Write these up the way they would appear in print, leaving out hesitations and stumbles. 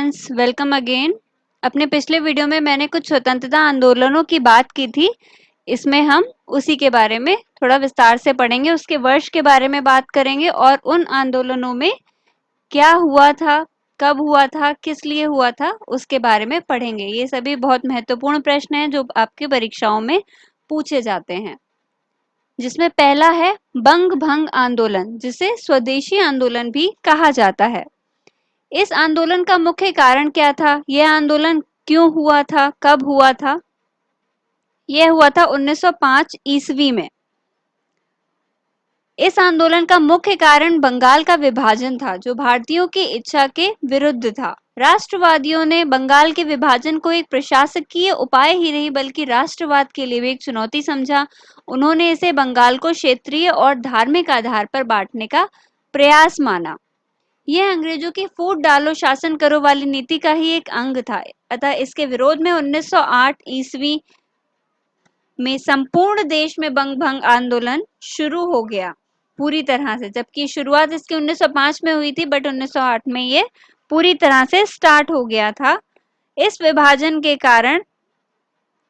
Students, welcome again. अपने पिछले video में मैंने कुछ स्वतंत्रता आंदोलनों की बात की थी। इसमें हम उसी के बारे में थोड़ा विस्तार से पढ़ेंगे, उसके वर्ष के बारे में बात करेंगे और उन आंदोलनों में क्या हुआ था, कब हुआ था, किस लिए हुआ था, उसके बारे में पढ़ेंगे। ये सभी बहुत महत्वपूर्ण प्रश्न हैं जो आपकी परीक्षाओं में पूछे जाते हैं। जिसमें पहला है बंग भंग आंदोलन, जिसे स्वदेशी आंदोलन भी कहा जाता है। इस आंदोलन का मुख्य कारण क्या था? यह आंदोलन क्यों हुआ था, कब हुआ था? यह हुआ था 1905 ईस्वी में। इस आंदोलन का मुख्य कारण बंगाल का विभाजन था, जो भारतीयों की इच्छा के विरुद्ध था। राष्ट्रवादियों ने बंगाल के विभाजन को एक प्रशासकीय उपाय ही नहीं बल्कि राष्ट्रवाद के लिए भी एक चुनौती समझा। उन्होंने इसे बंगाल को क्षेत्रीय और धार्मिक आधार पर बांटने का प्रयास माना। यह अंग्रेजों की फूट डालो शासन करो वाली नीति का ही एक अंग था। अतः इसके विरोध में 1908 ईस्वी में संपूर्ण देश में बंग भंग आंदोलन शुरू हो गया पूरी तरह से, जबकि शुरुआत इसकी 1905 में हुई थी, बट 1908 में ये पूरी तरह से स्टार्ट हो गया था। इस विभाजन के कारण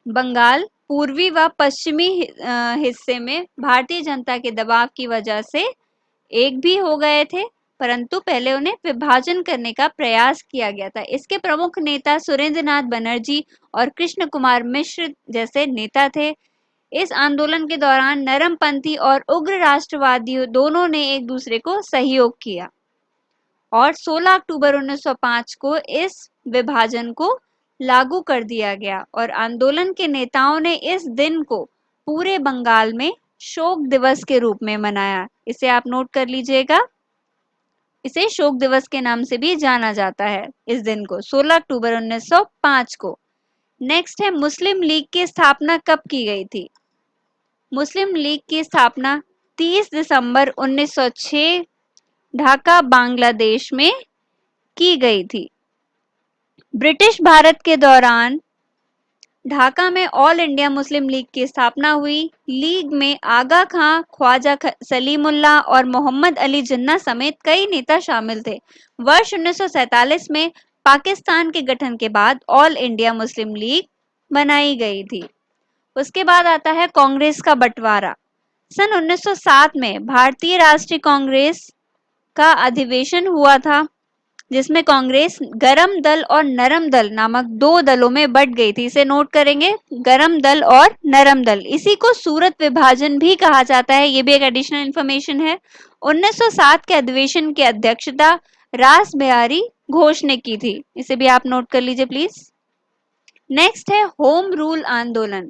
बंगाल पूर्वी व पश्चिमी हिस्से में भारतीय जनता के दबाव की वजह से एक भी हो गए थे, परंतु पहले उन्हें विभाजन करने का प्रयास किया गया था। इसके प्रमुख नेता सुरेंद्र नाथ बनर्जी और कृष्ण कुमार मिश्र जैसे नेता थे। इस आंदोलन के दौरान नरमपंथी और उग्र राष्ट्रवादी दोनों ने एक दूसरे को सहयोग किया और 16 अक्टूबर 1905 को इस विभाजन को लागू कर दिया गया और आंदोलन के नेताओं ने इस दिन को पूरे बंगाल में शोक दिवस के रूप में मनाया। इसे आप नोट कर लीजिएगा, इसे शोक दिवस के नाम से भी जाना जाता है इस दिन को, 16 अक्टूबर 1905 को। नेक्स्ट है मुस्लिम लीग की स्थापना कब की गई थी? मुस्लिम लीग की स्थापना 30 दिसंबर 1906 ढाका बांग्लादेश में की गई थी। ब्रिटिश भारत के दौरान ढाका में ऑल इंडिया मुस्लिम लीग की स्थापना हुई। लीग में आगा खां, ख्वाजा सलीमुल्लाह और मोहम्मद अली जिन्ना समेत कई नेता शामिल थे। वर्ष 1947 में पाकिस्तान के गठन के बाद ऑल इंडिया मुस्लिम लीग बनाई गई थी। उसके बाद आता है कांग्रेस का बंटवारा। सन 1907 में भारतीय राष्ट्रीय कांग्रेस का अधिवेशन हुआ था, जिसमें कांग्रेस गरम दल और नरम दल नामक दो दलों में बंट गई थी। इसे नोट करेंगे, गरम दल और नरम दल। इसी को सूरत विभाजन भी कहा जाता है, ये भी एक एडिशनल इंफॉर्मेशन है। 1907 के अधिवेशन की अध्यक्षता रास बिहारी घोष ने की थी। इसे भी आप नोट कर लीजिए प्लीज। नेक्स्ट है होम रूल आंदोलन।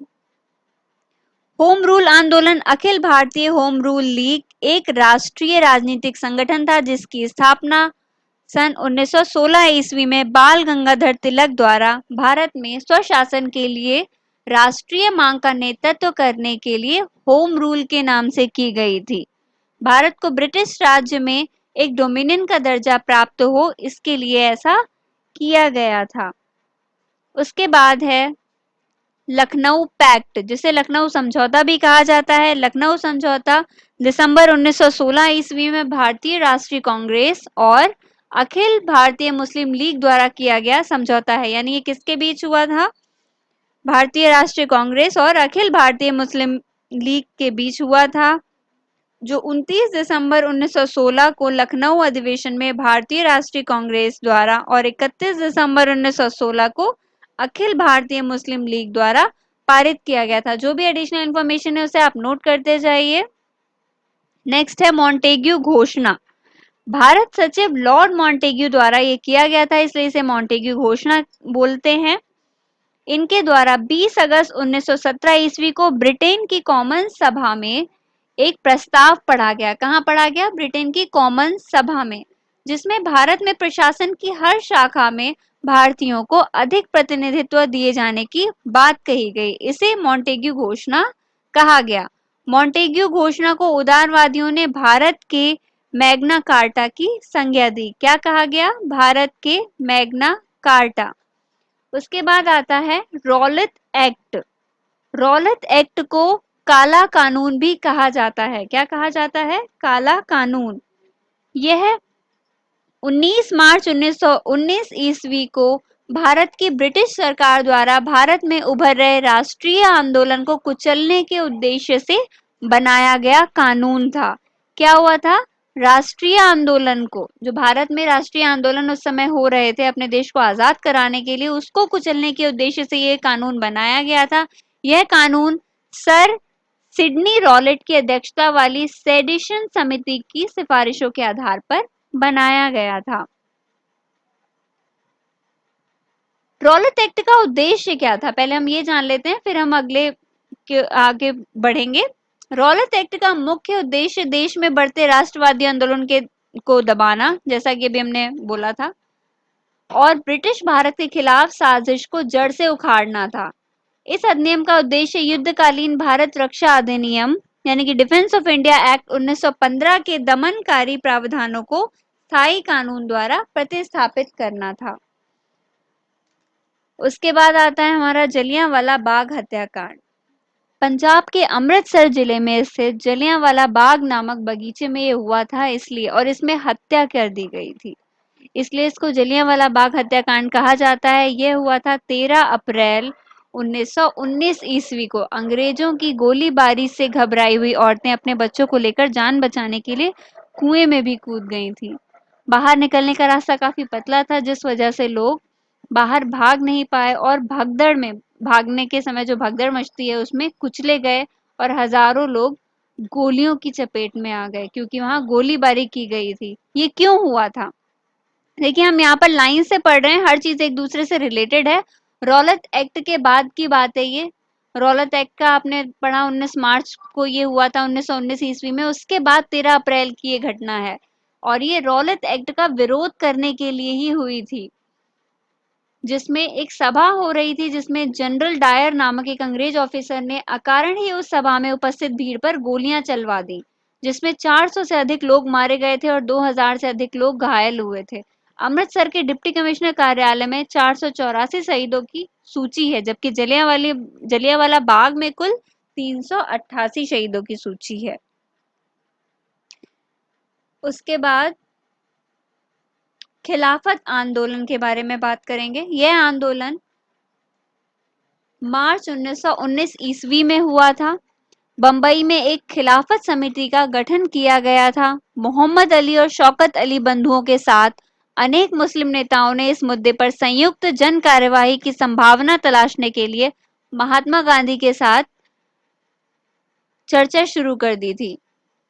होम रूल आंदोलन Akhil Bharatiya home rule league एक राष्ट्रीय राजनीतिक संगठन था, जिसकी स्थापना सन 1916 ईस्वी में बाल गंगाधर तिलक द्वारा भारत में स्वशासन के लिए राष्ट्रीय मांग का नेतृत्व करने के लिए होम रूल के नाम से की गई थी। भारत को ब्रिटिश राज्य में एक डोमिनियन का दर्जा प्राप्त हो, इसके लिए ऐसा किया गया था। उसके बाद है लखनऊ पैक्ट, जिसे लखनऊ समझौता भी कहा जाता है। लखनऊ समझौता दिसंबर 1916 ईस्वी में भारतीय राष्ट्रीय कांग्रेस और अखिल भारतीय मुस्लिम लीग द्वारा किया गया समझौता है। यानी ये किसके बीच हुआ था? भारतीय राष्ट्रीय कांग्रेस और अखिल भारतीय मुस्लिम लीग के बीच हुआ था, जो 29 दिसंबर 1916 को लखनऊ अधिवेशन में भारतीय राष्ट्रीय कांग्रेस द्वारा और 31 दिसंबर 1916 को अखिल भारतीय मुस्लिम लीग द्वारा पारित किया गया था। जो भी एडिशनल इंफॉर्मेशन है उसे आप नोट करते जाइए। नेक्स्ट है मॉन्टेग्यू घोषणा। भारत सचिव लॉर्ड मॉन्टेग्यू द्वारा ये किया गया था, इसलिए इसे मॉन्टेग्यू घोषणा बोलते हैं। इनके द्वारा 20 अगस्त 1917 ईस्वी को ब्रिटेन की कॉमन सभा में एक प्रस्ताव पढ़ा गया। कहाँ पढ़ा गया? ब्रिटेन की कॉमन सभा में, जिसमें भारत में प्रशासन की हर शाखा में भारतीयों को अधिक प्रतिनिधित्व दिए जाने की बात कही गई। इसे मॉन्टेग्यू घोषणा कहा गया। मॉन्टेग्यू घोषणा को उदारवादियों ने भारत के मैग्ना कार्टा की संज्ञा दी। क्या कहा गया? भारत के मैग्ना कार्टा। उसके बाद आता है रॉलेट एक्ट। रॉलेट एक्ट को काला कानून भी कहा जाता है। क्या कहा जाता है? काला कानून। यह 19 मार्च 1919 ईस्वी को भारत की ब्रिटिश सरकार द्वारा भारत में उभर रहे राष्ट्रीय आंदोलन को कुचलने के उद्देश्य से बनाया गया कानून था। क्या हुआ था? राष्ट्रीय आंदोलन को, जो भारत में राष्ट्रीय आंदोलन उस समय हो रहे थे अपने देश को आजाद कराने के लिए, उसको कुचलने के उद्देश्य से ये कानून बनाया गया था। यह कानून सर सिडनी रॉलेट की अध्यक्षता वाली सेडिशन समिति की सिफारिशों के आधार पर बनाया गया था। रॉलेट एक्ट का उद्देश्य क्या था, पहले हम ये जान लेते हैं, फिर हम आगे बढ़ेंगे। रॉलेट एक्ट का मुख्य उद्देश्य देश में बढ़ते राष्ट्रवादी आंदोलन को दबाना, जैसा कि अभी हमने बोला था, और ब्रिटिश भारत के खिलाफ साजिश को जड़ से उखाड़ना था। इस अधिनियम का उद्देश्य युद्धकालीन भारत रक्षा अधिनियम यानी कि डिफेंस ऑफ इंडिया एक्ट 1915 के दमनकारी प्रावधानों को स्थायी कानून द्वारा प्रतिस्थापित करना था। उसके बाद आता है हमारा जलियांवाला बाग हत्याकांड। पंजाब के अमृतसर जिले में स्थित जलियांवाला बाग नामक बगीचे में ये हुआ था, इसलिए, और इसमें हत्या कर दी गई थी, इसलिए इसको जलियांवाला बाग हत्याकांड कहा जाता है। यह हुआ था 13 अप्रैल 1919 ईस्वी को। अंग्रेजों की गोलीबारी से घबराई हुई औरतें अपने बच्चों को लेकर जान बचाने के लिए कुएं में भी कूद गई थी। बाहर निकलने का रास्ता काफी पतला था, जिस वजह से लोग बाहर भाग नहीं पाए और भगदड़ में, भागने के समय जो भगदड़ मचती है उसमें कुचले गए और हजारों लोग गोलियों की चपेट में आ गए, क्योंकि वहां गोलीबारी की गई थी। ये क्यों हुआ था? देखिए, हम यहाँ पर लाइन से पढ़ रहे हैं, हर चीज एक दूसरे से रिलेटेड है। रॉलेट एक्ट के बाद की बात है ये। रॉलेट एक्ट का आपने पढ़ा 19 मार्च को ये हुआ था 1919 ईस्वी में, उसके बाद 13 अप्रैल की ये घटना है, और ये रॉलेट एक्ट का विरोध करने के लिए ही हुई थी, जिसमें एक सभा हो रही थी, जिसमें जनरल डायर नामक एक अंग्रेज ऑफिसर ने अकारण ही उस सभा में उपस्थित भीड़ पर गोलियां चलवा दी, जिसमें 400 से अधिक लोग मारे गए थे और 2000 से अधिक लोग घायल हुए थे। अमृतसर के डिप्टी कमिश्नर कार्यालय में 484 शहीदों की सूची है, जबकि जलियांवाला बाग में कुल 388 शहीदों की सूची है। उसके बाद खिलाफत आंदोलन के बारे में बात करेंगे। यह आंदोलन मार्च 1919 ईस्वी में हुआ था। बंबई में एक खिलाफत समिति का गठन किया गया था। मोहम्मद अली और शौकत अली बंधुओं के साथ अनेक मुस्लिम नेताओं ने इस मुद्दे पर संयुक्त जन कार्यवाही की संभावना तलाशने के लिए महात्मा गांधी के साथ चर्चा शुरू कर दी थी।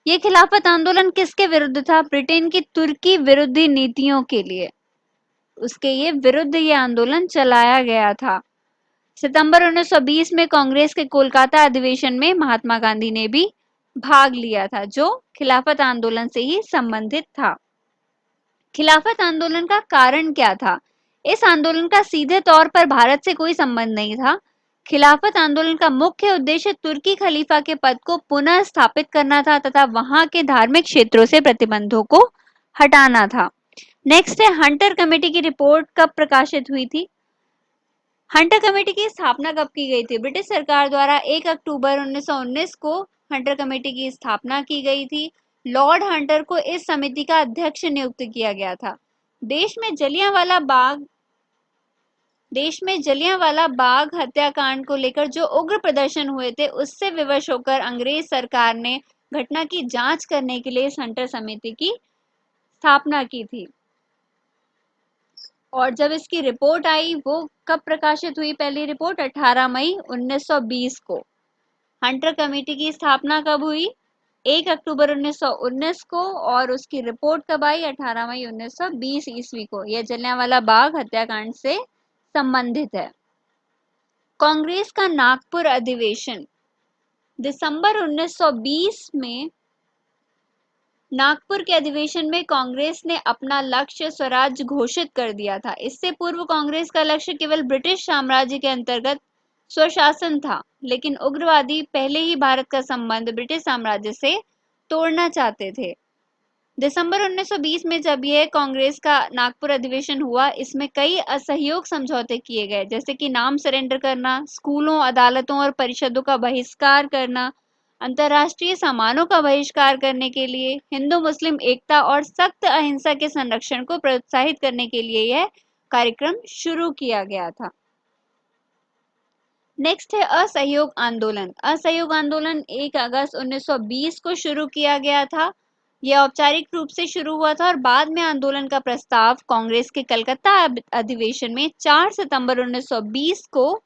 ये खिलाफत आंदोलन किसके विरुद्ध था? ब्रिटेन की तुर्की विरोधी नीतियों के लिए, उसके ये विरुद्ध ये आंदोलन चलाया गया था। सितंबर 1920 में कांग्रेस के कोलकाता अधिवेशन में महात्मा गांधी ने भी भाग लिया था, जो खिलाफत आंदोलन से ही संबंधित था। खिलाफत आंदोलन का कारण क्या था? इस आंदोलन का सीधे तौर पर भारत से कोई संबंध नहीं था। खिलाफत आंदोलन का मुख्य उद्देश्य तुर्की खलीफा के पद को पुनः स्थापित करना था तथा वहां के धार्मिक क्षेत्रों से प्रतिबंधों को हटाना था। नेक्स्ट है, हंटर कमेटी की रिपोर्ट कब प्रकाशित हुई थी? हंटर कमेटी की स्थापना कब की गई थी? ब्रिटिश सरकार द्वारा 1 अक्टूबर 1919 को हंटर कमेटी की स्थापना की गई थी। लॉर्ड हंटर को इस समिति का अध्यक्ष नियुक्त किया गया था। देश में जलियांवाला बाग हत्याकांड को लेकर जो उग्र प्रदर्शन हुए थे, उससे विवश होकर अंग्रेज सरकार ने घटना की जांच करने के लिए इस हंटर समिति की स्थापना की थी। और जब इसकी रिपोर्ट आई, वो कब प्रकाशित हुई? पहली रिपोर्ट 18 मई 1920 को। हंटर कमेटी की स्थापना कब हुई? 1 अक्टूबर 1919 को, और उसकी रिपोर्ट कब आई? 18 मई 1920 ईस्वी को। यह जलियांवाला बाग हत्याकांड से संबंधित है। कांग्रेस का नागपुर अधिवेशन दिसंबर 1920 में। नागपुर के अधिवेशन में कांग्रेस ने अपना लक्ष्य स्वराज घोषित कर दिया था। इससे पूर्व कांग्रेस का लक्ष्य केवल ब्रिटिश साम्राज्य के अंतर्गत स्वशासन था, लेकिन उग्रवादी पहले ही भारत का संबंध ब्रिटिश साम्राज्य से तोड़ना चाहते थे। दिसंबर 1920 में जब यह कांग्रेस का नागपुर अधिवेशन हुआ, इसमें कई असहयोग समझौते किए गए, जैसे कि नाम सरेंडर करना, स्कूलों, अदालतों और परिषदों का बहिष्कार करना, अंतर्राष्ट्रीय सामानों का बहिष्कार करने के लिए, हिंदू मुस्लिम एकता और सख्त अहिंसा के संरक्षण को प्रोत्साहित करने के लिए यह कार्यक्रम शुरू किया गया था। नेक्स्ट है असहयोग आंदोलन। असहयोग आंदोलन 1 अगस्त 1920 को शुरू किया गया था। यह औपचारिक रूप से शुरू हुआ था और बाद में आंदोलन का प्रस्ताव कांग्रेस के कलकत्ता अधिवेशन में 4 सितंबर 1920 को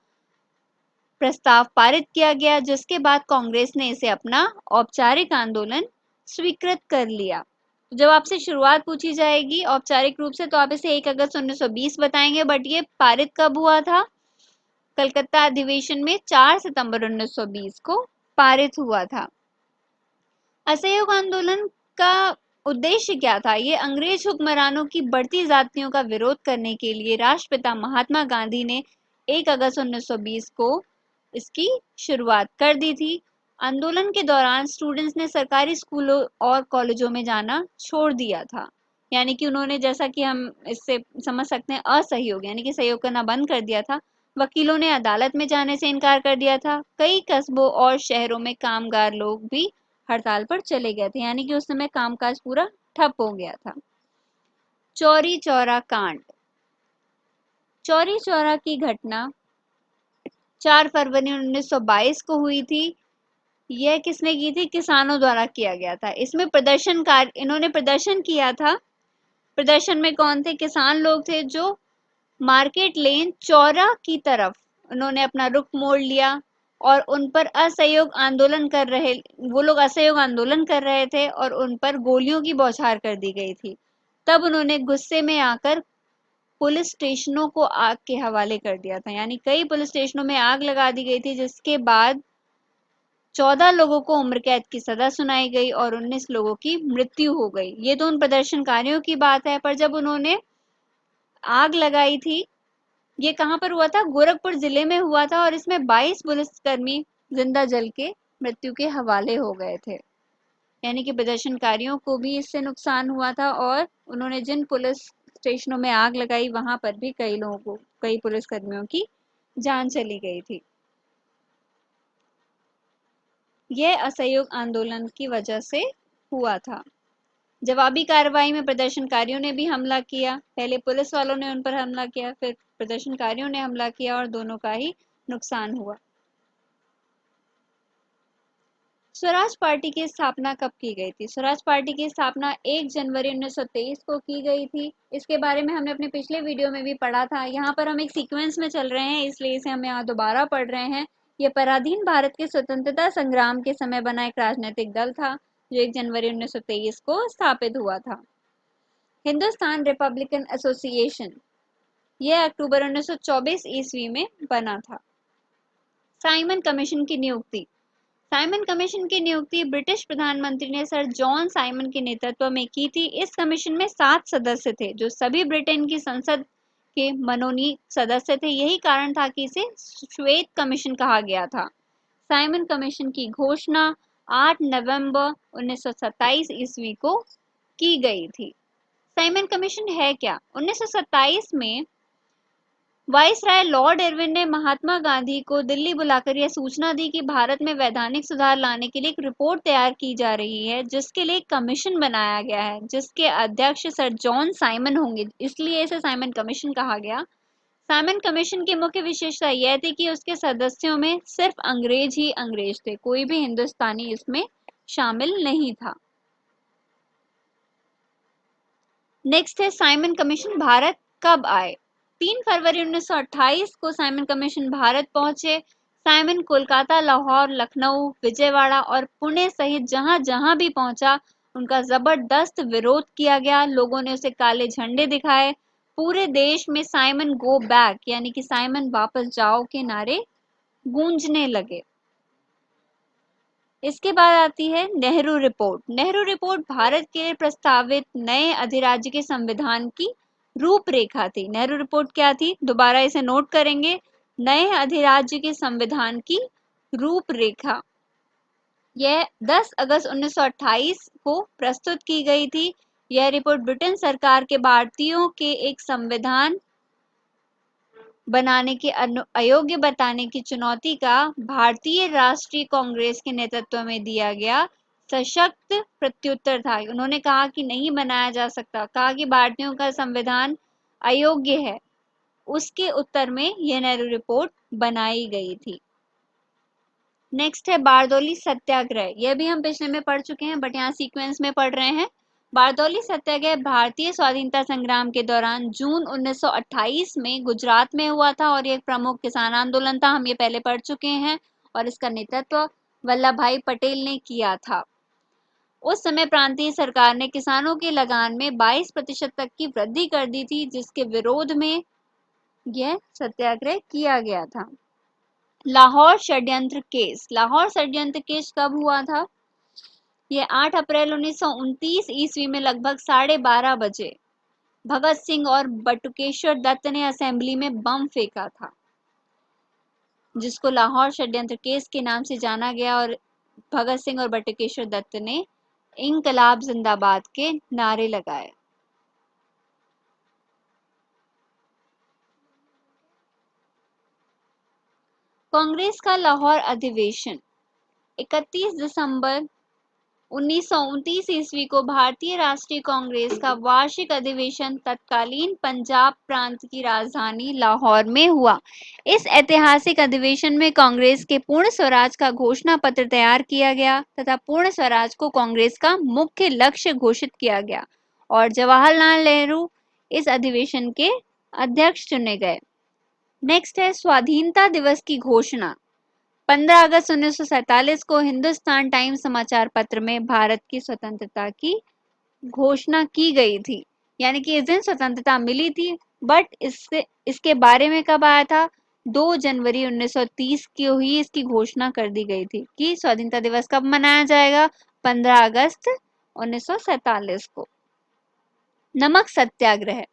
प्रस्ताव पारित किया गया, जिसके बाद कांग्रेस ने इसे अपना औपचारिक आंदोलन स्वीकृत कर लिया। जब आपसे शुरुआत पूछी जाएगी औपचारिक रूप से तो आप इसे 1 अगस्त 1920 बताएंगे, बट ये पारित कब हुआ था? कलकत्ता अधिवेशन में 4 सितंबर 1920 को पारित हुआ था। असहयोग आंदोलन का उद्देश्य क्या था? ये अंग्रेज हुक्मरानों की बढ़ती जातियों का विरोध करने के लिए राष्ट्रपिता महात्मा गांधी ने 1 अगस्त 1920 को इसकी शुरुआत कर दी थी। आंदोलन के दौरान स्टूडेंट्स ने सरकारी स्कूलों और कॉलेजों में जाना छोड़ दिया था, यानी कि उन्होंने, जैसा कि हम इससे समझ सकते हैं, असहयोग यानी कि सहयोग करना बंद कर दिया था। वकीलों ने अदालत में जाने से इनकार कर दिया था। कई कस्बों और शहरों में कामगार लोग भी हड़ताल पर चले गए थे, यानी कि उस समय कामकाज पूरा ठप हो गया था। चौरी चौरा कांड। चौरी चौरा की घटना 4 फरवरी 1922 को हुई थी। यह किसने की थी? किसानों द्वारा किया गया था। इसमें इन्होंने प्रदर्शन किया था। प्रदर्शन में कौन थे? किसान लोग थे जो मार्केट लेन चौरा की तरफ उन्होंने अपना रुख मोड़ लिया और उन पर वो लोग असहयोग आंदोलन कर रहे थे और उन पर गोलियों की बौछार कर दी गई थी। तब उन्होंने गुस्से में आकर पुलिस स्टेशनों को आग के हवाले कर दिया था, यानी कई पुलिस स्टेशनों में आग लगा दी गई थी, जिसके बाद 14 लोगों को उम्र कैद की सजा सुनाई गई और 19 लोगों की मृत्यु हो गई। ये तो उन प्रदर्शनकारियों की बात है, पर जब उन्होंने आग लगाई थी, ये कहाँ पर हुआ था? गोरखपुर जिले में हुआ था और इसमें 22 पुलिसकर्मी जिंदा जल के मृत्यु के हवाले हो गए थे, यानी कि प्रदर्शनकारियों को भी इससे नुकसान हुआ था और उन्होंने जिन पुलिस स्टेशनों में आग लगाई वहां पर भी कई पुलिसकर्मियों की जान चली गई थी। यह असहयोग आंदोलन की वजह से हुआ था। जवाबी कार्रवाई में प्रदर्शनकारियों ने भी हमला किया। पहले पुलिस वालों ने उन पर हमला किया, फिर प्रदर्शनकारियों ने हमला किया और दोनों का ही नुकसान हुआ। स्वराज पार्टी की स्थापना कब की गई थी? स्वराज पार्टी की स्थापना 1 जनवरी 1923 को की गई थी। इसके बारे में हमने अपने पिछले वीडियो में भी पढ़ा था। यहाँ पर हम एक सीक्वेंस में चल रहे हैं, इसलिए इसे हम यहाँ दोबारा पढ़ रहे हैं। यह पराधीन भारत के स्वतंत्रता संग्राम के समय बना एक राजनीतिक दल था जो 1 जनवरी 1923 को स्थापित हुआ था। हिंदुस्तान रिपब्लिकन एसोसिएशन, यह अक्टूबर 1924 ईस्वी में बना था। साइमन कमीशन की नियुक्ति। साइमन कमीशन की नियुक्ति ब्रिटिश प्रधानमंत्री ने सर जॉन साइमन के नेतृत्व में की थी। इस कमीशन में 7 सदस्य थे जो सभी ब्रिटेन की संसद के मनोनीत सदस्य थे। यही कारण था कि इसे श्वेत कमीशन कहा गया था। साइमन कमीशन की घोषणा 8 नवंबर 1927 ईस्वी को की गई थी। साइमन कमीशन है क्या? 1927 में वाइसराय लॉर्ड इरविन ने महात्मा गांधी को दिल्ली बुलाकर यह सूचना दी कि भारत में वैधानिक सुधार लाने के लिए एक रिपोर्ट तैयार की जा रही है, जिसके लिए एक कमीशन बनाया गया है जिसके अध्यक्ष सर जॉन साइमन होंगे, इसलिए इसे साइमन कमीशन कहा गया। साइमन कमीशन की मुख्य विशेषता यह थी कि उसके सदस्यों में सिर्फ अंग्रेज ही अंग्रेज थे, कोई भी हिंदुस्तानी इसमें शामिल नहीं था। नेक्स्ट है साइमन कमीशन भारत कब आए? 3 फरवरी 1928 को साइमन कमीशन भारत पहुंचे। साइमन कोलकाता, लाहौर, लखनऊ, विजयवाड़ा और पुणे सहित जहां जहां भी पहुंचा उनका जबरदस्त विरोध किया गया। लोगों ने उसे काले झंडे दिखाए। पूरे देश में साइमन गो बैक यानी कि साइमन वापस जाओ के नारे गूंजने लगे। इसके बाद आती है नेहरू रिपोर्ट। नेहरू रिपोर्ट भारत के लिए प्रस्तावित नए अधिराज्य के संविधान की रूपरेखा थी। नेहरू रिपोर्ट क्या थी? दोबारा इसे नोट करेंगे। नए अधिराज्य के संविधान की रूपरेखा। यह 10 अगस्त 1928 को प्रस्तुत की गई थी। यह रिपोर्ट ब्रिटेन सरकार के भारतीयों के एक संविधान बनाने के अयोग्य बताने की चुनौती का भारतीय राष्ट्रीय कांग्रेस के नेतृत्व में दिया गया सशक्त प्रत्युत्तर था। उन्होंने कहा कि नहीं बनाया जा सकता, कहा कि भारतीयों का संविधान अयोग्य है। उसके उत्तर में यह नेहरू रिपोर्ट बनाई गई थी। नेक्स्ट है बारदौली सत्याग्रह। यह भी हम पिछले में पढ़ चुके हैं, बट यहाँ सीक्वेंस में पढ़ रहे हैं। बारदौली सत्याग्रह भारतीय स्वाधीनता संग्राम के दौरान जून 1928 में गुजरात में हुआ था और ये एक प्रमुख किसान आंदोलन था। हम ये पहले पढ़ चुके हैं और इसका नेतृत्व वल्लभ भाई पटेल ने किया था। उस समय प्रांतीय सरकार ने किसानों की लगान में 22% तक की वृद्धि कर दी थी, जिसके विरोध में यह सत्याग्रह किया गया था। लाहौर षड्यंत्र केस। लाहौर षड्यंत्र केस कब हुआ था? यह 8 अप्रैल 1929 ईस्वी में लगभग 12:30 बजे भगत सिंह और बटुकेश्वर दत्त ने असेंबली में बम फेंका था, जिसको लाहौर षड्यंत्र केस के नाम से जाना गया। और भगत सिंह और बटुकेश्वर दत्त ने इंकलाब जिंदाबाद के नारे लगाए। कांग्रेस का लाहौर अधिवेशन। 31 दिसंबर 1929 ईस्वी को भारतीय राष्ट्रीय कांग्रेस का वार्षिक अधिवेशन तत्कालीन पंजाब प्रांत की राजधानी लाहौर में हुआ। इस ऐतिहासिक अधिवेशन में कांग्रेस के पूर्ण स्वराज का घोषणा पत्र तैयार किया गया तथा पूर्ण स्वराज को कांग्रेस का मुख्य लक्ष्य घोषित किया गया और जवाहरलाल नेहरू इस अधिवेशन के अध्यक्ष चुने गए। नेक्स्ट है स्वाधीनता दिवस की घोषणा। 15 अगस्त 1947 को हिंदुस्तान टाइम्स समाचार पत्र में भारत की स्वतंत्रता की घोषणा की गई थी। यानी कि इस दिन स्वतंत्रता मिली थी, बट इसके बारे में कब आया था? 2 जनवरी 1930 को ही इसकी घोषणा कर दी गई थी कि स्वतंत्रता दिवस कब मनाया जाएगा? 15 अगस्त 1947 को। नमक सत्याग्रह।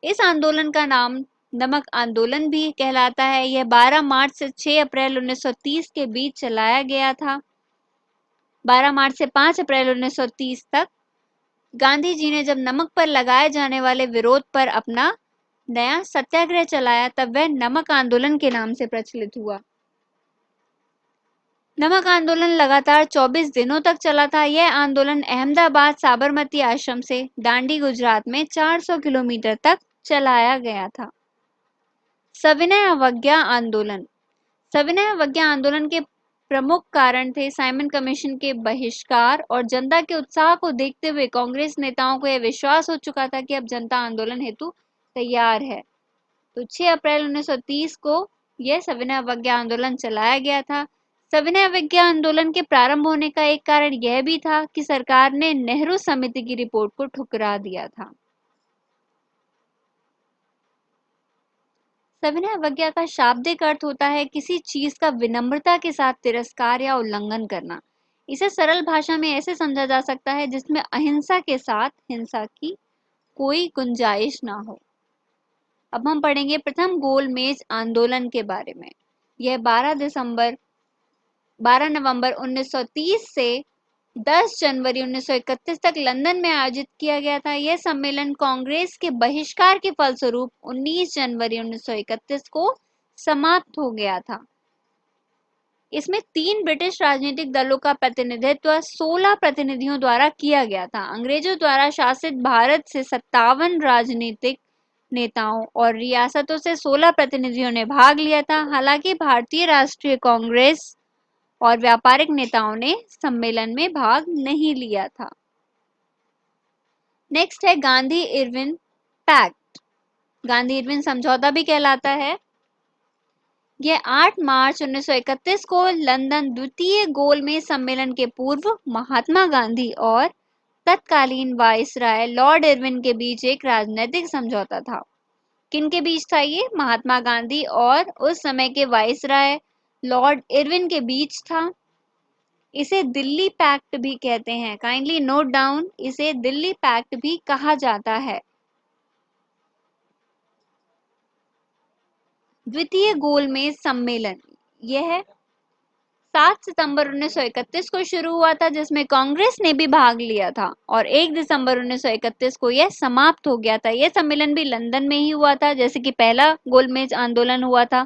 इस आंदोलन का नाम नमक आंदोलन भी कहलाता है। यह 12 मार्च से 6 अप्रैल 1930 के बीच चलाया गया था। 12 मार्च से 5 अप्रैल 1930 तक गांधी जी ने जब नमक पर लगाए जाने वाले विरोध पर अपना नया सत्याग्रह चलाया, तब वह नमक आंदोलन के नाम से प्रचलित हुआ। नमक आंदोलन लगातार 24 दिनों तक चला था। यह आंदोलन अहमदाबाद साबरमती आश्रम से दांडी गुजरात में 400 किलोमीटर तक चलाया गया था। सविनय अवज्ञा आंदोलन। सविनय अवज्ञा आंदोलन के प्रमुख कारण थे साइमन कमीशन के बहिष्कार और जनता के उत्साह को देखते हुए कांग्रेस नेताओं को यह विश्वास हो चुका था कि अब जनता आंदोलन हेतु तैयार है। तो 6 अप्रैल 1930 को यह सविनय अवज्ञा आंदोलन चलाया गया था। सविनय अवज्ञा आंदोलन के प्रारंभ होने का एक कारण यह भी था कि सरकार ने नेहरू समिति की रिपोर्ट को ठुकरा दिया था। सविनय अवज्ञा का शाब्दिक अर्थ होता है किसी चीज का विनम्रता के साथ तिरस्कार या उल्लंघन करना। इसे सरल भाषा में ऐसे समझा जा सकता है जिसमें अहिंसा के साथ हिंसा की कोई गुंजाइश ना हो। अब हम पढ़ेंगे प्रथम गोलमेज आंदोलन के बारे में। यह 12 नवंबर 1930 से 10 जनवरी 1931 तक लंदन में आयोजित किया गया था। यह सम्मेलन कांग्रेस के बहिष्कार के फलस्वरूप 19 जनवरी 1931 को समाप्त हो गया था। इसमें 3 ब्रिटिश राजनीतिक दलों का प्रतिनिधित्व 16 प्रतिनिधियों द्वारा किया गया था। अंग्रेजों द्वारा शासित भारत से 57 राजनीतिक नेताओं और रियासतों से 16 प्रतिनिधियों ने भाग लिया था। हालांकि भारतीय राष्ट्रीय कांग्रेस और व्यापारिक नेताओं ने सम्मेलन में भाग नहीं लिया था। नेक्स्ट है Gandhi Irwin pact. Gandhi Irwin समझौता भी कहलाता है। यह 8 मार्च 1931 को लंदन द्वितीय गोलमेज सम्मेलन के पूर्व महात्मा गांधी और तत्कालीन वायसराय लॉर्ड इरविन के बीच एक राजनीतिक समझौता था। किन के बीच था ये? महात्मा गांधी और उस समय के वायसराय लॉर्ड इरविन के बीच था। इसे दिल्ली पैक्ट भी कहते हैं। काइंडली नोट डाउन, इसे दिल्ली पैक्ट भी कहा जाता है। द्वितीय गोलमेज सम्मेलन। यह 7 सितंबर 1931 को शुरू हुआ था, जिसमें कांग्रेस ने भी भाग लिया था, और 1 दिसंबर 1931 को यह समाप्त हो गया था। यह सम्मेलन भी लंदन में ही हुआ था, जैसे कि पहला गोलमेज आंदोलन हुआ था।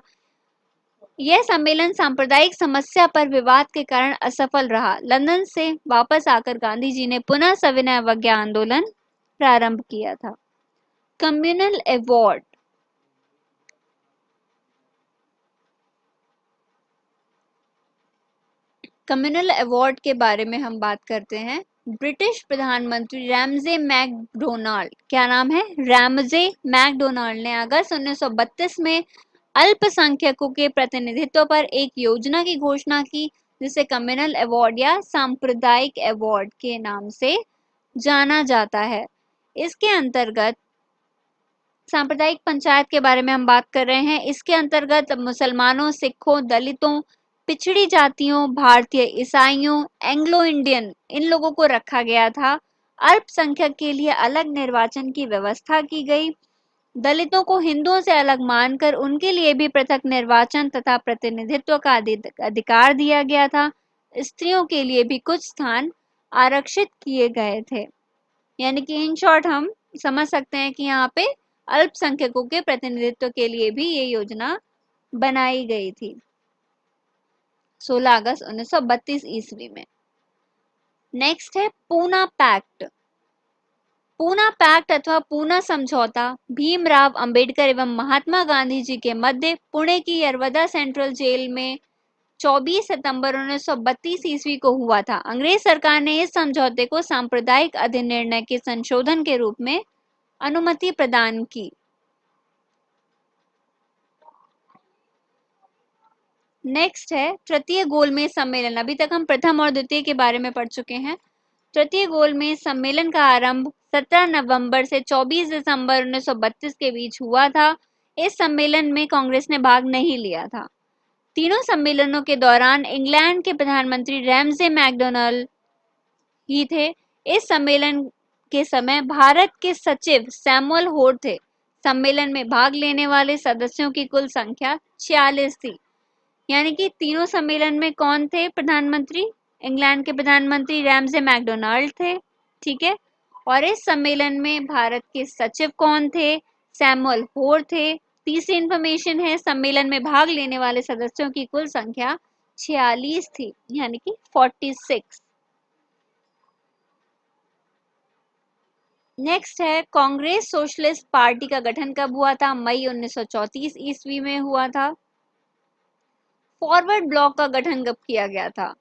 यह सम्मेलन सांप्रदायिक समस्या पर विवाद के कारण असफल रहा। लंदन से वापस आकर गांधी जी ने पुनः सविनय अवज्ञा आंदोलन प्रारंभ किया था। Communal award. कम्युनल अवार्ड के बारे में हम बात करते हैं। ब्रिटिश प्रधानमंत्री रैमजे मैकडोनाल्ड, क्या नाम है, रैमजे मैकडोनाल्ड ने अगस्त 1932 में अल्पसंख्यकों के प्रतिनिधित्व पर एक योजना की घोषणा की, जिसे कम्युनल अवार्ड या सांप्रदायिक अवार्ड के नाम से जाना जाता है। इसके अंतर्गत सांप्रदायिक पंचायत के बारे में हम बात कर रहे हैं। इसके अंतर्गत मुसलमानों, सिखों, दलितों, पिछड़ी जातियों, भारतीय ईसाइयों, एंग्लो इंडियन, इन लोगों को रखा गया था। अल्पसंख्यक के लिए अलग निर्वाचन की व्यवस्था की गई। दलितों को हिंदुओं से अलग मानकर उनके लिए भी पृथक निर्वाचन तथा प्रतिनिधित्व का अधिकार दिया गया था। स्त्रियों के लिए भी कुछ स्थान आरक्षित किए गए थे। यानी कि इन शॉर्ट हम समझ सकते हैं कि यहाँ पे अल्पसंख्यकों के प्रतिनिधित्व के लिए भी ये योजना बनाई गई थी 16 अगस्त 1932 ईस्वी में। नेक्स्ट है पूना पैक्ट। पूना पैक्ट अथवा पूना समझौता भीमराव अंबेडकर एवं महात्मा गांधी जी के मध्य पुणे की यरवदा सेंट्रल जेल में 24 सितंबर 1932 ईस्वी को हुआ था। अंग्रेज सरकार ने इस समझौते को सांप्रदायिक अधिनिर्णय के संशोधन के रूप में अनुमति प्रदान की। नेक्स्ट है तृतीय गोलमेज सम्मेलन। अभी तक हम प्रथम और द्वितीय के बारे में पढ़ चुके हैं। तृतीय गोलमेज सम्मेलन का आरंभ 17 नवंबर से 24 दिसंबर 1932 के बीच हुआ था। इस सम्मेलन में कांग्रेस ने भाग नहीं लिया था। तीनों सम्मेलनों के दौरान इंग्लैंड के प्रधानमंत्री रैमजे मैकडोनाल्ड ही थे। इस सम्मेलन के समय भारत के सचिव सैमुअल होड थे। सम्मेलन में भाग लेने वाले सदस्यों की कुल संख्या 46 थी। यानी कि तीनों सम्मेलन में कौन थे प्रधानमंत्री? इंग्लैंड के प्रधानमंत्री रैमजे मैकडोनाल्ड थे, ठीक है। और इस सम्मेलन में भारत के सचिव कौन थे? सैमुअल होर थे। तीसरी इंफॉर्मेशन है, सम्मेलन में भाग लेने वाले सदस्यों की कुल संख्या 46 थी, यानी कि 46। नेक्स्ट है कांग्रेस सोशलिस्ट पार्टी का गठन कब हुआ था? मई 1934 ईस्वी में हुआ था। फॉरवर्ड ब्लॉक का गठन कब किया गया था?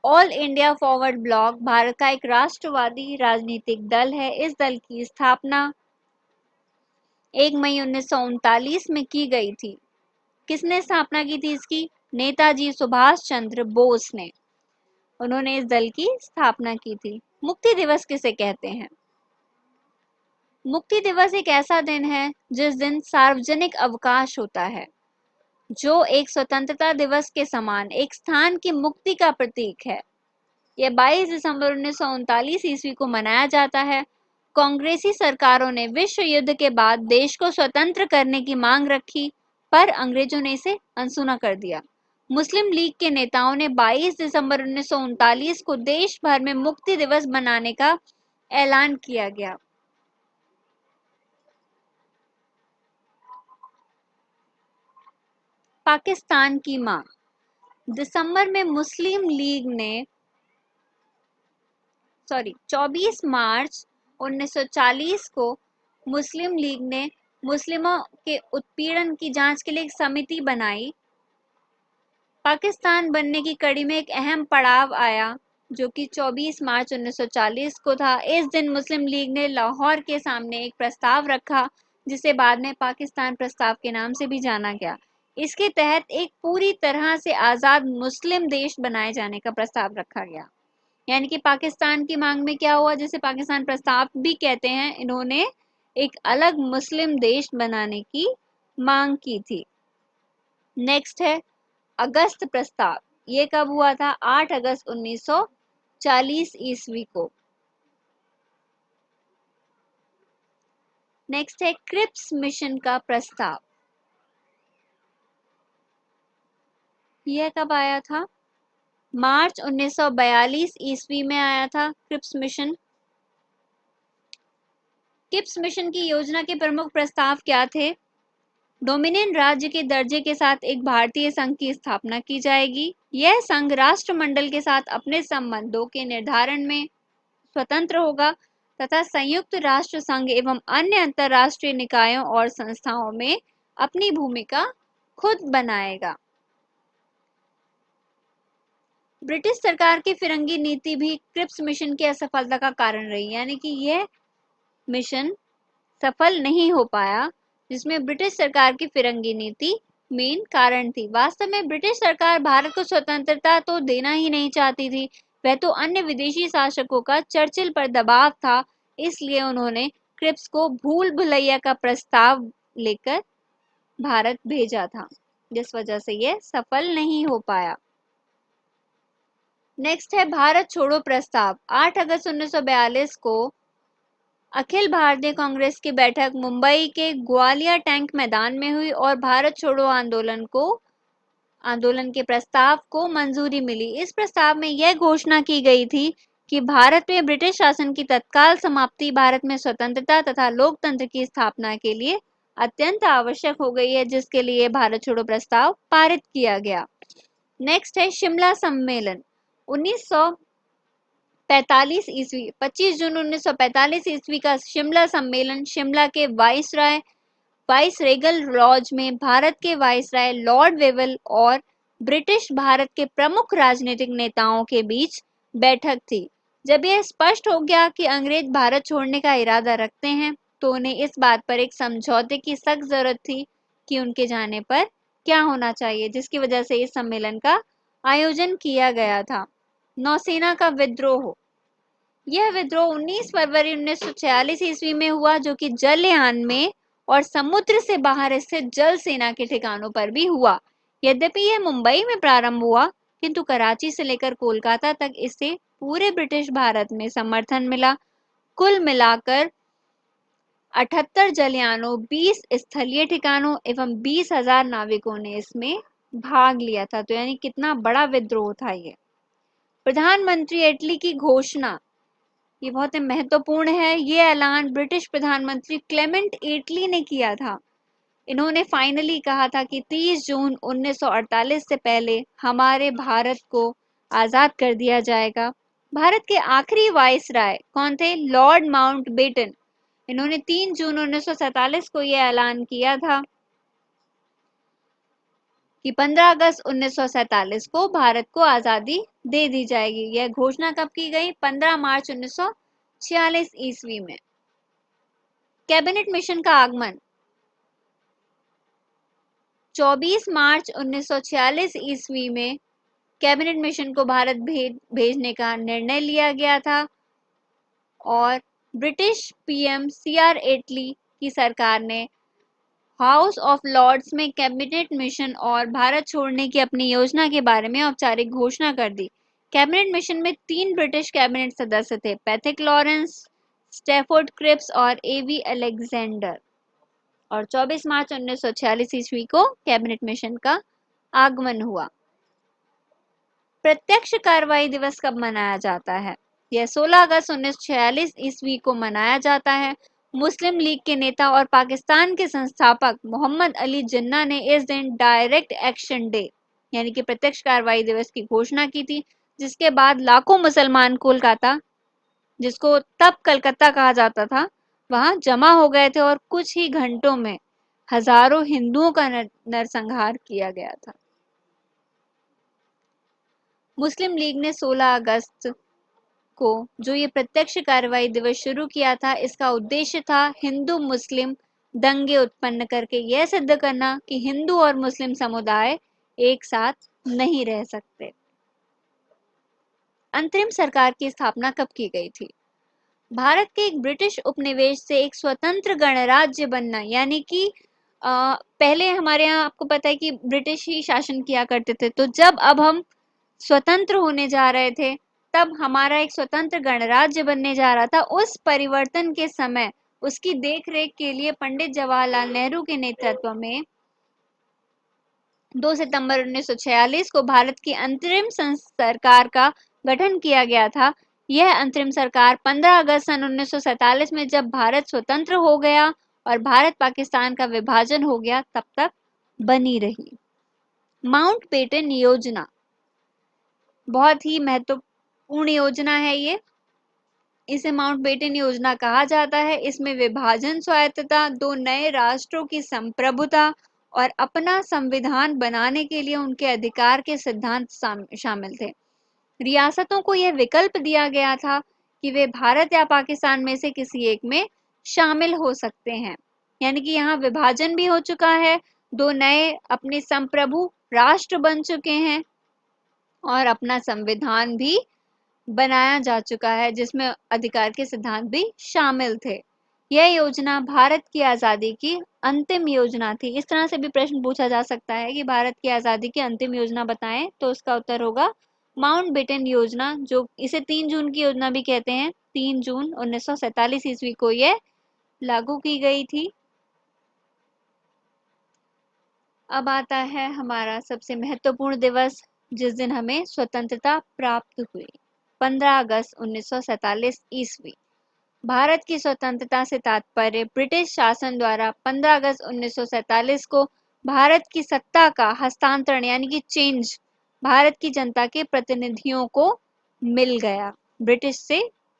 All India forward block Bharat का एक राष्ट्रवादी राजनीतिक दल है। इस दल की स्थापना 1 मई 1939 में की गई थी। किसने स्थापना की थी इसकी? नेताजी सुभाष चंद्र बोस ने। उन्होंने इस दल की स्थापना की थी। मुक्ति दिवस किसे कहते हैं? मुक्ति दिवस एक ऐसा दिन है जिस दिन सार्वजनिक अवकाश होता है, जो एक स्वतंत्रता दिवस के समान एक स्थान की मुक्ति का प्रतीक है। यह 22 दिसंबर 1939 ईस्वी को मनाया जाता है। कांग्रेसी सरकारों ने विश्व युद्ध के बाद देश को स्वतंत्र करने की मांग रखी, पर अंग्रेजों ने इसे अनसुना कर दिया। मुस्लिम लीग के नेताओं ने 22 दिसंबर 1939 को देश भर में मुक्ति दिवस मनाने का ऐलान किया गया। पाकिस्तान की मांग। दिसंबर में मुस्लिम लीग ने 24 मार्च 1940 को मुस्लिम लीग ने मुस्लिमों के उत्पीड़न की जांच के लिए एक समिति बनाई। पाकिस्तान बनने की कड़ी में एक अहम पड़ाव आया, जो कि 24 मार्च 1940 को था। इस दिन मुस्लिम लीग ने लाहौर के सामने एक प्रस्ताव रखा, जिसे बाद में पाकिस्तान प्रस्ताव के नाम से भी जाना गया। इसके तहत एक पूरी तरह से आज़ाद मुस्लिम देश बनाए जाने का प्रस्ताव रखा गया। यानी कि पाकिस्तान की मांग में क्या हुआ, जिसे पाकिस्तान प्रस्ताव भी कहते हैं, इन्होंने एक अलग मुस्लिम देश बनाने की मांग की थी। नेक्स्ट है अगस्त प्रस्ताव। ये कब हुआ था? 8 अगस्त 1940 ईस्वी को। नेक्स्ट है क्रिप्स मिशन का प्रस्ताव। यह कब आया था? मार्च 1942 ईस्वी में आया था क्रिप्स मिशन। क्रिप्स मिशन की योजना के प्रमुख प्रस्ताव क्या थे? डोमिनियन राज्य के दर्जे के साथ एक भारतीय संघ की स्थापना की जाएगी। यह संघ राष्ट्रमंडल के साथ अपने संबंधों के निर्धारण में स्वतंत्र होगा तथा संयुक्त राष्ट्र संघ एवं अन्य अंतरराष्ट्रीय निकायों और संस्थाओं में अपनी भूमिका खुद बनाएगा। ब्रिटिश सरकार की फिरंगी नीति भी क्रिप्स मिशन की असफलता का कारण रही, यानी कि यह मिशन सफल नहीं हो पाया, जिसमें ब्रिटिश सरकार की फिरंगी नीति मेन कारण थी। वास्तव में ब्रिटिश सरकार भारत को स्वतंत्रता तो देना ही नहीं चाहती थी, वह तो अन्य विदेशी शासकों का चर्चिल पर दबाव था, इसलिए उन्होंने क्रिप्स को भूल भुलैया का प्रस्ताव लेकर भारत भेजा था, जिस वजह से यह सफल नहीं हो पाया। नेक्स्ट है भारत छोड़ो प्रस्ताव। 8 अगस्त 1942 को अखिल भारतीय कांग्रेस की बैठक मुंबई के ग्वालियर टैंक मैदान में हुई और भारत छोड़ो आंदोलन के प्रस्ताव को मंजूरी मिली। इस प्रस्ताव में यह घोषणा की गई थी कि भारत में ब्रिटिश शासन की तत्काल समाप्ति भारत में स्वतंत्रता तथा लोकतंत्र की स्थापना के लिए अत्यंत आवश्यक हो गई है, जिसके लिए भारत छोड़ो प्रस्ताव पारित किया गया। नेक्स्ट है शिमला सम्मेलन। 1945 ईस्वी 25 जून 1945 ईस्वी का शिमला सम्मेलन शिमला के वाइसरेगल लॉज में भारत के वाइसराय लॉर्ड वेवल और ब्रिटिश भारत के प्रमुख राजनीतिक नेताओं के बीच बैठक थी। जब यह स्पष्ट हो गया कि अंग्रेज भारत छोड़ने का इरादा रखते हैं, तो उन्हें इस बात पर एक समझौते की सख्त जरूरत थी कि उनके जाने पर क्या होना चाहिए, जिसकी वजह से इस सम्मेलन का आयोजन किया गया था। नौसेना का विद्रोह। यह विद्रोह 19 फरवरी 1946 ईस्वी में हुआ, जो कि जलयान में और समुद्र से बाहर स्थित जल सेना के ठिकानों पर भी हुआ। यद्यपि यह मुंबई में प्रारंभ हुआ, किंतु कराची से लेकर कोलकाता तक इससे पूरे ब्रिटिश भारत में समर्थन मिला। कुल मिलाकर 78 जलयानों, 20 स्थलीय ठिकानों एवं 20,000 नाविकों ने इसमें भाग लिया था। तो यानी कितना बड़ा विद्रोह था ये। प्रधानमंत्री एटली की घोषणा, ये बहुत ही महत्वपूर्ण है। ये ऐलान ब्रिटिश प्रधानमंत्री क्लेमेंट एटली ने किया था। इन्होंने फाइनली कहा था कि 30 जून 1948 से पहले हमारे भारत को आजाद कर दिया जाएगा। भारत के आखिरी वाइसराय कौन थे? Lord Mountbatten. इन्होंने 3 जून 1947 को यह ऐलान किया था कि 15 अगस्त 1947 को भारत को आजादी दे दी जाएगी। यह घोषणा कब की गई? 15 मार्च 1946 ईस्वी में। कैबिनेट मिशन का आगमन 24 मार्च 1946 ईस्वी में कैबिनेट मिशन को भारत भेजने का निर्णय लिया गया था और ब्रिटिश पीएम सीआर एटली की सरकार ने हाउस ऑफ लॉर्ड्स में कैबिनेट मिशन और भारत छोड़ने की अपनी योजना के बारे में औपचारिक घोषणा कर दी। कैबिनेट मिशन में 3 ब्रिटिश कैबिनेट सदस्य थे, पैथिक लॉरेंस, स्टैफोर्ड क्रिप्स और एवी अलेक्जेंडर। और 24 मार्च 1946 ईस्वी को कैबिनेट मिशन का आगमन हुआ। प्रत्यक्ष कार्रवाई दिवस कब मनाया जाता है? यह 16 अगस्त 1946 ईस्वी को मनाया जाता है। मुस्लिम लीग के नेता और पाकिस्तान के संस्थापक मोहम्मद अली जिन्ना ने इस दिन डायरेक्ट एक्शन डे यानी कि प्रत्यक्ष कार्रवाई दिवस की घोषणा की थी, जिसके बाद लाखों मुसलमान कोलकाता, जिसको तब कलकत्ता कहा जाता था, वहां जमा हो गए थे और कुछ ही घंटों में हजारों हिंदुओं का नरसंहार किया गया था। मुस्लिम लीग ने 16 अगस्त को जो ये प्रत्यक्ष कार्रवाई दिवस शुरू किया था, इसका उद्देश्य था हिंदू मुस्लिम दंगे उत्पन्न करके यह सिद्ध करना कि हिंदू और मुस्लिम समुदाय एक साथ नहीं रह सकते। अंतरिम सरकार की स्थापना कब की गई थी? भारत के एक ब्रिटिश उपनिवेश से एक स्वतंत्र गणराज्य बनना, यानी कि पहले हमारे यहाँ आपको पता है कि ब्रिटिश ही शासन किया करते थे, तो जब अब हम स्वतंत्र होने जा रहे थे, तब हमारा एक स्वतंत्र गणराज्य बनने जा रहा था। उस परिवर्तन के समय उसकी देखरेख के लिए पंडित जवाहरलाल नेहरू के नेतृत्व में 2 सितंबर 1946 को भारत की अंतरिम सरकार का गठन किया गया था। यह अंतरिम सरकार 15 अगस्त सन 1947 में जब भारत स्वतंत्र हो गया और भारत पाकिस्तान का विभाजन हो गया तब तक बनी रही। माउंटबेटन योजना बहुत ही महत्वपूर्ण योजना है ये। इसे माउंटबेटन योजना कहा जाता है। इसमें विभाजन, स्वायत्तता, दो नए राष्ट्रों की संप्रभुता और अपना संविधान बनाने के लिए उनके अधिकार के सिद्धांत शामिल थे। रियासतों को यह विकल्प दिया गया था कि वे भारत या पाकिस्तान में से किसी एक में शामिल हो सकते हैं। यानी कि यहाँ विभाजन भी हो चुका है, दो नए अपने संप्रभु राष्ट्र बन चुके हैं और अपना संविधान भी बनाया जा चुका है जिसमें अधिकार के सिद्धांत भी शामिल थे। यह योजना भारत की आज़ादी की अंतिम योजना थी। इस तरह से भी प्रश्न पूछा जा सकता है कि भारत की आज़ादी की अंतिम योजना बताएं, तो उसका उत्तर होगा माउंटबेटन योजना, जो इसे 3 जून की योजना भी कहते हैं। 3 जून 1947 ईस्वी को यह लागू की गई थी। अब आता है हमारा सबसे महत्वपूर्ण दिवस, जिस दिन हमें स्वतंत्रता प्राप्त हुई, 15 अगस्त 1947 ईस्वी। भारत की स्वतंत्रता से तात्पर्य ब्रिटिश शासन द्वारा 15 अगस्त 1947 को भारत की सत्ता का हस्तांतरण यानी कि चेंज भारत की जनता के प्रतिनिधियों को मिल गया, ब्रिटिश से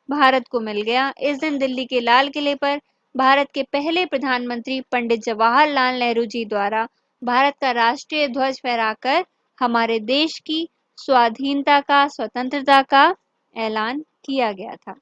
भारत को मिल गया। इस दिन दिल्ली के लाल किले पर भारत के पहले प्रधानमंत्री पंडित जवाहरलाल नेहरू जी द्वारा भारत का राष्ट्रीय ध्वज फहराकर हमारे देश की स्वाधीनता का, स्वतंत्रता का ऐलान किया गया था।